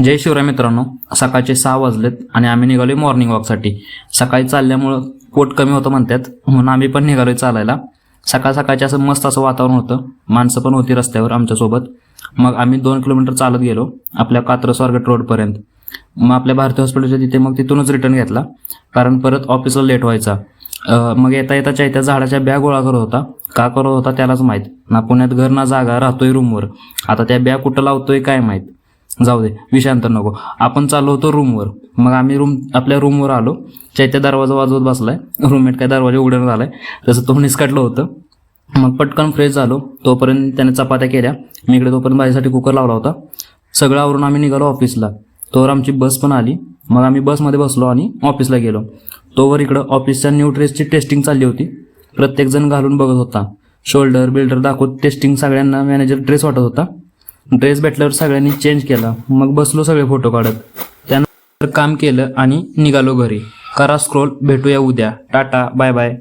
जय शिवराय मित्रांनो, सकाळचे 6 वाजलेत आणि आम्ही निघालोय मॉर्निंग वॉकसाठी। सकाळी चालल्यामुळं पोट कमी होतं म्हणतात, म्हणून आम्ही पण निघालोय चालायला। सकाळ सकाळचे असं मस्त असं वातावरण होतं, माणसं पण होती रस्त्यावर आमच्यासोबत। मग आम्ही 2 किलोमीटर चालत गेलो आपल्या कात्रज स्वारगेट रोडपर्यंत। मग आपल्या भारती हॉस्पिटलच्या तिथे मग तिथूनच रिटर्न घेतला, कारण परत ऑफिसला लेट व्हायचा। मग येता येता चैत्या झाडाच्या बॅग गोळा करत होता। का करत होता त्यालाच माहीत, ना पुण्यात घर ना जागा, राहतोय रूमवर। आता त्या बॅग कुठं लावतोय काय माहीत, जाऊ दे विषयांतर नको। आपण चाललो होतो रूमवर। मग आम्ही आपल्या रूमवर आलो। चैत्या दरवाजा वाजवत बसलाय, रूममेट काय दरवाजा उघडून झालाय, तसं तो निसकटलं होतं। मग पटकन फ्रेश झालो, तोपर्यंत त्याने चपात्या केल्या। मी इकडे तोपर्यंत माझ्यासाठी कुकर लावला होता। सगळं आवरून आम्ही निघालो ऑफिसला। तोवर आमची बस पण आली। मग आम्ही बसमध्ये बसलो आणि ऑफिसला गेलो। तोवर इकडं ऑफिसच्या न्यू ड्रेसची टेस्टिंग चालली होती। प्रत्येकजण घालून बघत होता, शोल्डर बिल्डर दाखवत टेस्टिंग। सगळ्यांना मॅनेजर ड्रेस वाटत होता। ड्रेस भेटल्यावर सगळ्यांनी चेंज केला। मग बसलो सगळे फोटो काढत। त्यानंतर काम केलं आणि निघालो घरी। करा स्क्रोल, भेटूया उद्या। Tata bye bye.